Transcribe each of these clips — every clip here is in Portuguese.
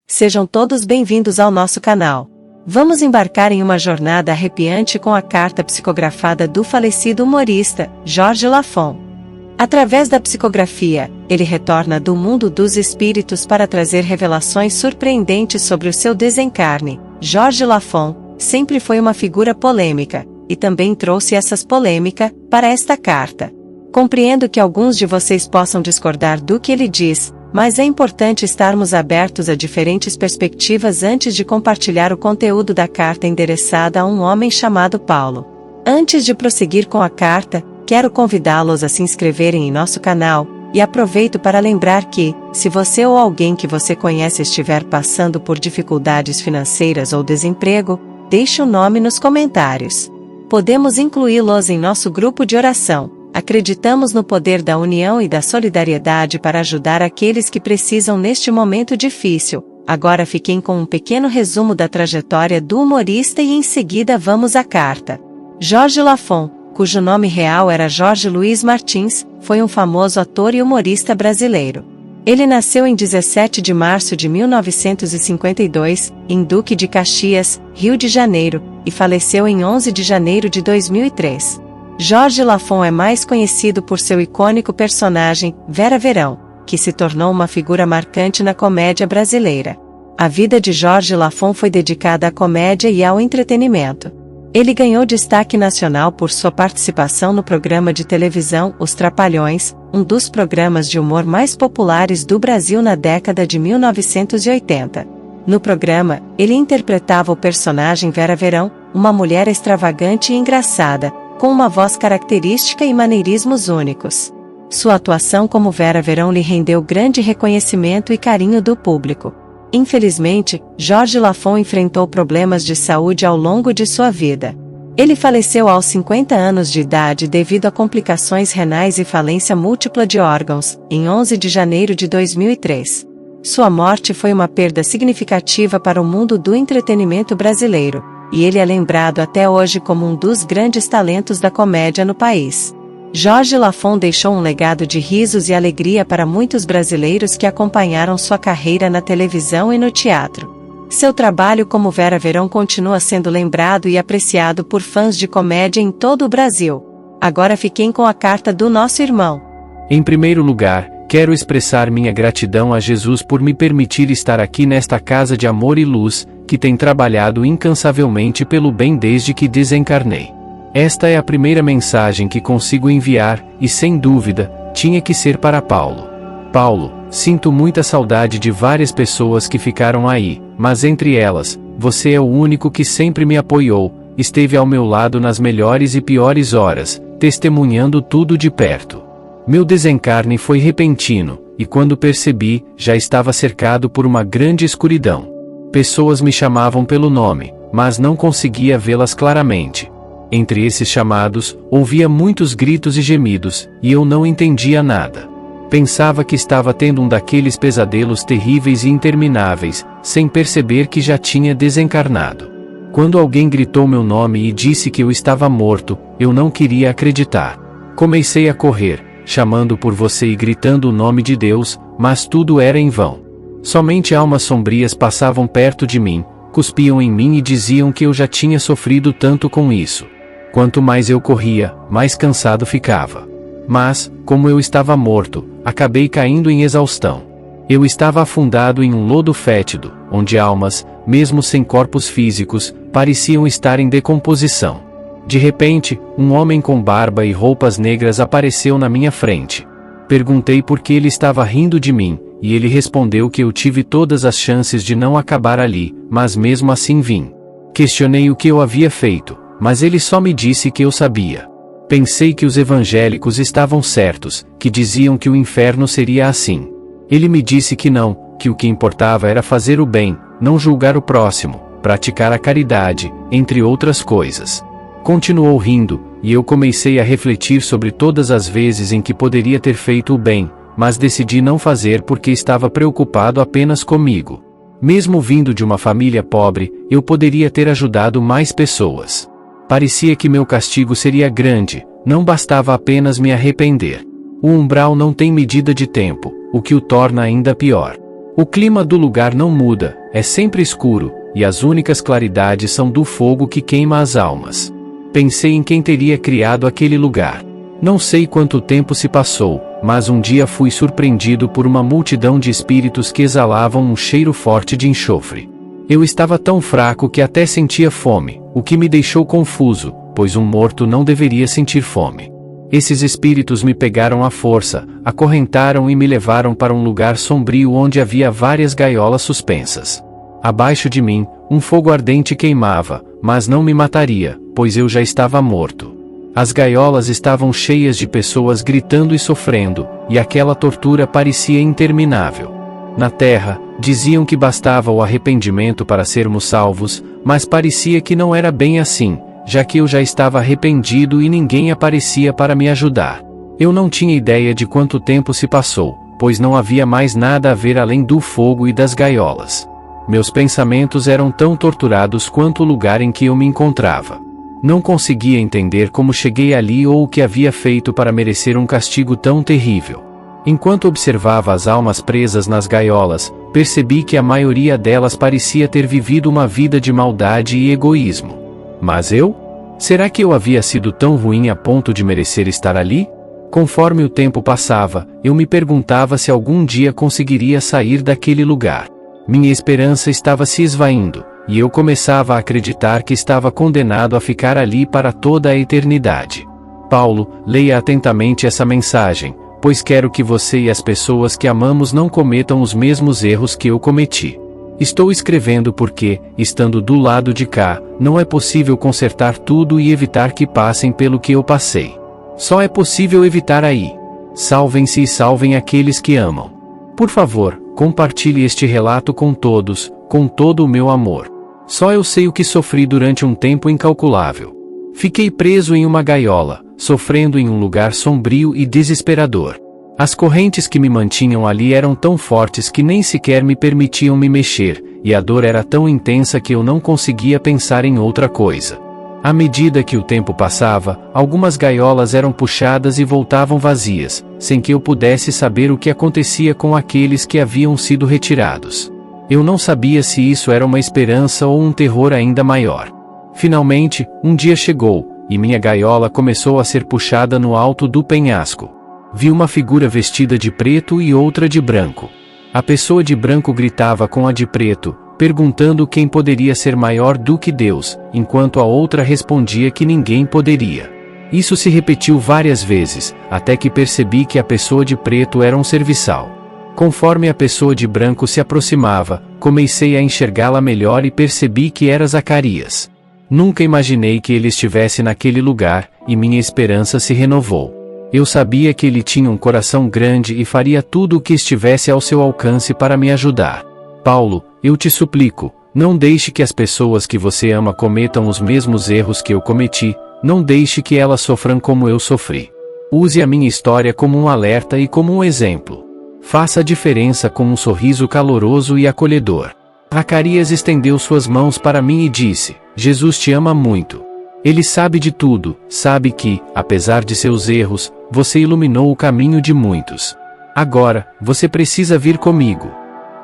Sejam todos bem-vindos ao nosso canal. Vamos embarcar em uma jornada arrepiante com a carta psicografada do falecido humorista, Jorge Lafon. Através da psicografia, ele retorna do mundo dos espíritos para trazer revelações surpreendentes sobre o seu desencarne. Jorge Lafon sempre foi uma figura polêmica, e também trouxe essas polêmicas para esta carta. Compreendo que alguns de vocês possam discordar do que ele diz, mas é importante estarmos abertos a diferentes perspectivas antes de compartilhar o conteúdo da carta endereçada a um homem chamado Paulo. Antes de prosseguir com a carta, quero convidá-los a se inscreverem em nosso canal, e aproveito para lembrar que, se você ou alguém que você conhece estiver passando por dificuldades financeiras ou desemprego, deixe o nome nos comentários. Podemos incluí-los em nosso grupo de oração. Acreditamos no poder da união e da solidariedade para ajudar aqueles que precisam neste momento difícil. Agora fiquem com um pequeno resumo da trajetória do humorista e em seguida vamos à carta. Jorge Lafon, cujo nome real era Jorge Luiz Martins, foi um famoso ator e humorista brasileiro. Ele nasceu em 17 de março de 1952, em Duque de Caxias, Rio de Janeiro, e faleceu em 11 de janeiro de 2003. Jorge Lafon é mais conhecido por seu icônico personagem, Vera Verão, que se tornou uma figura marcante na comédia brasileira. A vida de Jorge Lafon foi dedicada à comédia e ao entretenimento. Ele ganhou destaque nacional por sua participação no programa de televisão Os Trapalhões, um dos programas de humor mais populares do Brasil na década de 1980. No programa, ele interpretava o personagem Vera Verão, uma mulher extravagante e engraçada, com uma voz característica e maneirismos únicos. Sua atuação como Vera Verão lhe rendeu grande reconhecimento e carinho do público. Infelizmente, Jorge Lafon enfrentou problemas de saúde ao longo de sua vida. Ele faleceu aos 50 anos de idade devido a complicações renais e falência múltipla de órgãos, em 11 de janeiro de 2003. Sua morte foi uma perda significativa para o mundo do entretenimento brasileiro, e ele é lembrado até hoje como um dos grandes talentos da comédia no país. Jorge Lafon deixou um legado de risos e alegria para muitos brasileiros que acompanharam sua carreira na televisão e no teatro. Seu trabalho como Vera Verão continua sendo lembrado e apreciado por fãs de comédia em todo o Brasil. Agora fiquem com a carta do nosso irmão. Em primeiro lugar, quero expressar minha gratidão a Jesus por me permitir estar aqui nesta casa de amor e luz, que tem trabalhado incansavelmente pelo bem desde que desencarnei. Esta é a primeira mensagem que consigo enviar, e sem dúvida, tinha que ser para Paulo. Paulo, sinto muita saudade de várias pessoas que ficaram aí, mas entre elas, você é o único que sempre me apoiou, esteve ao meu lado nas melhores e piores horas, testemunhando tudo de perto. Meu desencarne foi repentino, e quando percebi, já estava cercado por uma grande escuridão. Pessoas me chamavam pelo nome, mas não conseguia vê-las claramente. Entre esses chamados, ouvia muitos gritos e gemidos, e eu não entendia nada. Pensava que estava tendo um daqueles pesadelos terríveis e intermináveis, sem perceber que já tinha desencarnado. Quando alguém gritou meu nome e disse que eu estava morto, eu não queria acreditar. Comecei a correr, chamando por você e gritando o nome de Deus, mas tudo era em vão. Somente almas sombrias passavam perto de mim, cuspiam em mim e diziam que eu já tinha sofrido tanto com isso. Quanto mais eu corria, mais cansado ficava. Mas, como eu estava morto, acabei caindo em exaustão. Eu estava afundado em um lodo fétido, onde almas, mesmo sem corpos físicos, pareciam estar em decomposição. De repente, um homem com barba e roupas negras apareceu na minha frente. Perguntei por que ele estava rindo de mim, e ele respondeu que eu tive todas as chances de não acabar ali, mas mesmo assim vim. Questionei o que eu havia feito, mas ele só me disse que eu sabia. Pensei que os evangélicos estavam certos, que diziam que o inferno seria assim. Ele me disse que não, que o que importava era fazer o bem, não julgar o próximo, praticar a caridade, entre outras coisas. Continuou rindo, e eu comecei a refletir sobre todas as vezes em que poderia ter feito o bem, mas decidi não fazer porque estava preocupado apenas comigo. Mesmo vindo de uma família pobre, eu poderia ter ajudado mais pessoas. Parecia que meu castigo seria grande, não bastava apenas me arrepender. O umbral não tem medida de tempo, o que o torna ainda pior. O clima do lugar não muda, é sempre escuro, e as únicas claridades são do fogo que queima as almas. Pensei em quem teria criado aquele lugar. Não sei quanto tempo se passou, mas um dia fui surpreendido por uma multidão de espíritos que exalavam um cheiro forte de enxofre. Eu estava tão fraco que até sentia fome, o que me deixou confuso, pois um morto não deveria sentir fome. Esses espíritos me pegaram à força, acorrentaram e me levaram para um lugar sombrio onde havia várias gaiolas suspensas. Abaixo de mim, um fogo ardente queimava, mas não me mataria, pois eu já estava morto. As gaiolas estavam cheias de pessoas gritando e sofrendo, e aquela tortura parecia interminável. Na terra, diziam que bastava o arrependimento para sermos salvos, mas parecia que não era bem assim, já que eu já estava arrependido e ninguém aparecia para me ajudar. Eu não tinha ideia de quanto tempo se passou, pois não havia mais nada a ver além do fogo e das gaiolas. Meus pensamentos eram tão torturados quanto o lugar em que eu me encontrava. Não conseguia entender como cheguei ali ou o que havia feito para merecer um castigo tão terrível. Enquanto observava as almas presas nas gaiolas, percebi que a maioria delas parecia ter vivido uma vida de maldade e egoísmo. Mas eu? Será que eu havia sido tão ruim a ponto de merecer estar ali? Conforme o tempo passava, eu me perguntava se algum dia conseguiria sair daquele lugar. Minha esperança estava se esvaindo, e eu começava a acreditar que estava condenado a ficar ali para toda a eternidade. Paulo, leia atentamente essa mensagem, pois quero que você e as pessoas que amamos não cometam os mesmos erros que eu cometi. Estou escrevendo porque, estando do lado de cá, não é possível consertar tudo e evitar que passem pelo que eu passei. Só é possível evitar aí. Salvem-se e salvem aqueles que amam. Por favor, compartilhe este relato com todos, com todo o meu amor. Só eu sei o que sofri durante um tempo incalculável. Fiquei preso em uma gaiola, sofrendo em um lugar sombrio e desesperador. As correntes que me mantinham ali eram tão fortes que nem sequer me permitiam me mexer, e a dor era tão intensa que eu não conseguia pensar em outra coisa. À medida que o tempo passava, algumas gaiolas eram puxadas e voltavam vazias, sem que eu pudesse saber o que acontecia com aqueles que haviam sido retirados. Eu não sabia se isso era uma esperança ou um terror ainda maior. Finalmente, um dia chegou, e minha gaiola começou a ser puxada no alto do penhasco. Vi uma figura vestida de preto e outra de branco. A pessoa de branco gritava com a de preto, perguntando quem poderia ser maior do que Deus, enquanto a outra respondia que ninguém poderia. Isso se repetiu várias vezes, até que percebi que a pessoa de preto era um serviçal. Conforme a pessoa de branco se aproximava, comecei a enxergá-la melhor e percebi que era Zacarias. Nunca imaginei que ele estivesse naquele lugar, e minha esperança se renovou. Eu sabia que ele tinha um coração grande e faria tudo o que estivesse ao seu alcance para me ajudar. Paulo, eu te suplico, não deixe que as pessoas que você ama cometam os mesmos erros que eu cometi, não deixe que elas sofram como eu sofri. Use a minha história como um alerta e como um exemplo. Faça a diferença com um sorriso caloroso e acolhedor. Zacarias estendeu suas mãos para mim e disse: Jesus te ama muito. Ele sabe de tudo, sabe que, apesar de seus erros, você iluminou o caminho de muitos. Agora, você precisa vir comigo.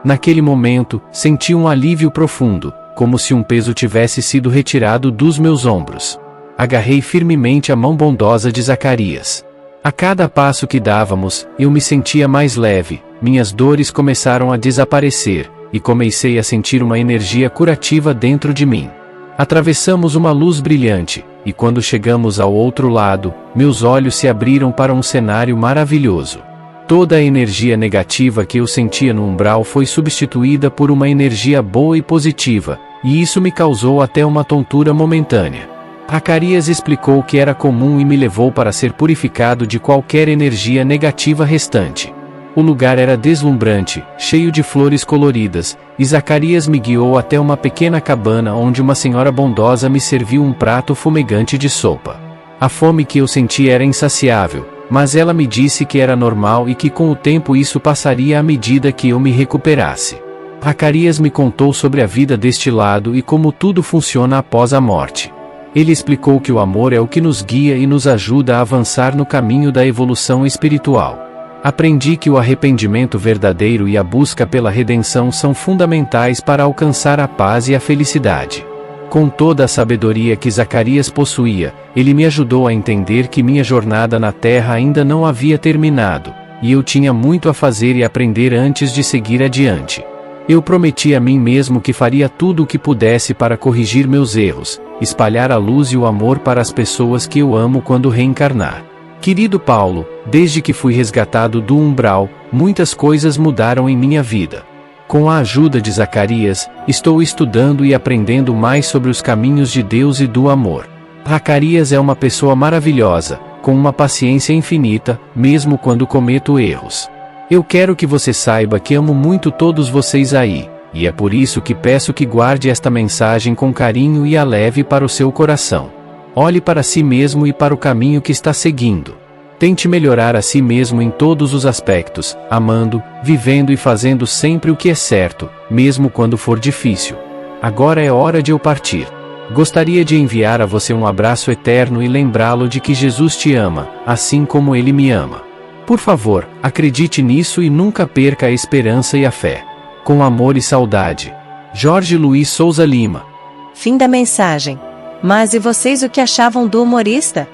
Naquele momento, senti um alívio profundo, como se um peso tivesse sido retirado dos meus ombros. Agarrei firmemente a mão bondosa de Zacarias. A cada passo que dávamos, eu me sentia mais leve, minhas dores começaram a desaparecer, e comecei a sentir uma energia curativa dentro de mim. Atravessamos uma luz brilhante, e quando chegamos ao outro lado, meus olhos se abriram para um cenário maravilhoso. Toda a energia negativa que eu sentia no umbral foi substituída por uma energia boa e positiva, e isso me causou até uma tontura momentânea. Zacarias explicou que era comum e me levou para ser purificado de qualquer energia negativa restante. O lugar era deslumbrante, cheio de flores coloridas, e Zacarias me guiou até uma pequena cabana onde uma senhora bondosa me serviu um prato fumegante de sopa. A fome que eu sentia era insaciável, mas ela me disse que era normal e que com o tempo isso passaria à medida que eu me recuperasse. Zacarias me contou sobre a vida deste lado e como tudo funciona após a morte. Ele explicou que o amor é o que nos guia e nos ajuda a avançar no caminho da evolução espiritual. Aprendi que o arrependimento verdadeiro e a busca pela redenção são fundamentais para alcançar a paz e a felicidade. Com toda a sabedoria que Zacarias possuía, ele me ajudou a entender que minha jornada na terra ainda não havia terminado, e eu tinha muito a fazer e aprender antes de seguir adiante. Eu prometi a mim mesmo que faria tudo o que pudesse para corrigir meus erros, espalhar a luz e o amor para as pessoas que eu amo quando reencarnar. Querido Paulo, desde que fui resgatado do umbral, muitas coisas mudaram em minha vida. Com a ajuda de Zacarias, estou estudando e aprendendo mais sobre os caminhos de Deus e do amor. Zacarias é uma pessoa maravilhosa, com uma paciência infinita, mesmo quando cometo erros. Eu quero que você saiba que amo muito todos vocês aí, e é por isso que peço que guarde esta mensagem com carinho e a leve para o seu coração. Olhe para si mesmo e para o caminho que está seguindo. Tente melhorar a si mesmo em todos os aspectos, amando, vivendo e fazendo sempre o que é certo, mesmo quando for difícil. Agora é hora de eu partir. Gostaria de enviar a você um abraço eterno e lembrá-lo de que Jesus te ama, assim como ele me ama. Por favor, acredite nisso e nunca perca a esperança e a fé. Com amor e saudade. Jorge Luiz Souza Lima. Fim da mensagem. Mas e vocês, o que achavam do humorista?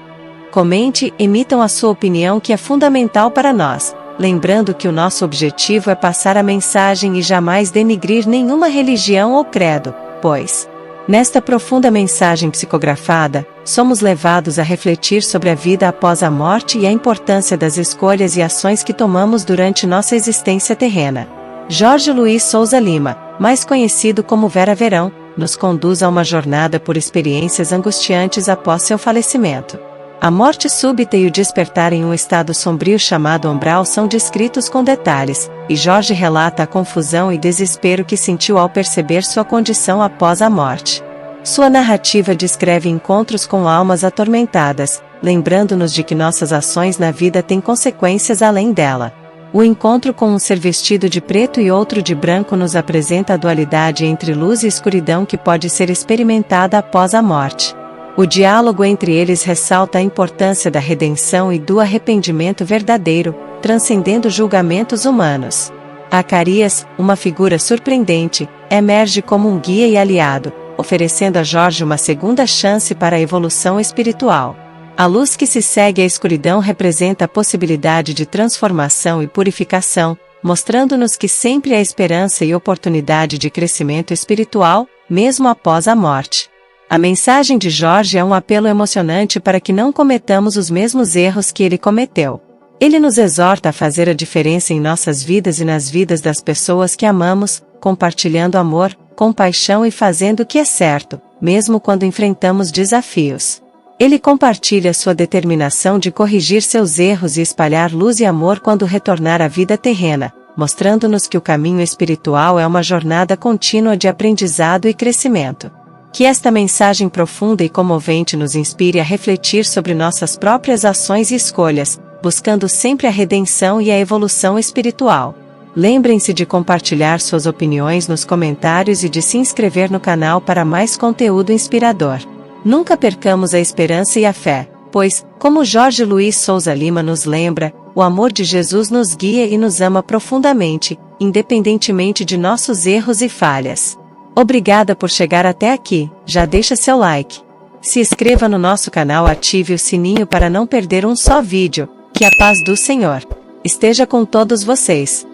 Comente, emitam a sua opinião, que é fundamental para nós, lembrando que o nosso objetivo é passar a mensagem e jamais denigrir nenhuma religião ou credo, pois, nesta profunda mensagem psicografada, somos levados a refletir sobre a vida após a morte e a importância das escolhas e ações que tomamos durante nossa existência terrena. Jorge Luiz Souza Lima, mais conhecido como Vera Verão, nos conduz a uma jornada por experiências angustiantes após seu falecimento. A morte súbita e o despertar em um estado sombrio chamado umbral são descritos com detalhes, e Jorge relata a confusão e desespero que sentiu ao perceber sua condição após a morte. Sua narrativa descreve encontros com almas atormentadas, lembrando-nos de que nossas ações na vida têm consequências além dela. O encontro com um ser vestido de preto e outro de branco nos apresenta a dualidade entre luz e escuridão que pode ser experimentada após a morte. O diálogo entre eles ressalta a importância da redenção e do arrependimento verdadeiro, transcendendo julgamentos humanos. Zacarias, uma figura surpreendente, emerge como um guia e aliado, oferecendo a Jorge uma segunda chance para a evolução espiritual. A luz que se segue à escuridão representa a possibilidade de transformação e purificação, mostrando-nos que sempre há esperança e oportunidade de crescimento espiritual, mesmo após a morte. A mensagem de Jorge é um apelo emocionante para que não cometamos os mesmos erros que ele cometeu. Ele nos exorta a fazer a diferença em nossas vidas e nas vidas das pessoas que amamos, compartilhando amor, compaixão e fazendo o que é certo, mesmo quando enfrentamos desafios. Ele compartilha sua determinação de corrigir seus erros e espalhar luz e amor quando retornar à vida terrena, mostrando-nos que o caminho espiritual é uma jornada contínua de aprendizado e crescimento. Que esta mensagem profunda e comovente nos inspire a refletir sobre nossas próprias ações e escolhas, buscando sempre a redenção e a evolução espiritual. Lembrem-se de compartilhar suas opiniões nos comentários e de se inscrever no canal para mais conteúdo inspirador. Nunca percamos a esperança e a fé, pois, como Jorge Luiz Souza Lima nos lembra, o amor de Jesus nos guia e nos ama profundamente, independentemente de nossos erros e falhas. Obrigada por chegar até aqui, já deixa seu like. Se inscreva no nosso canal, ative o sininho para não perder um só vídeo. Que a paz do Senhor esteja com todos vocês.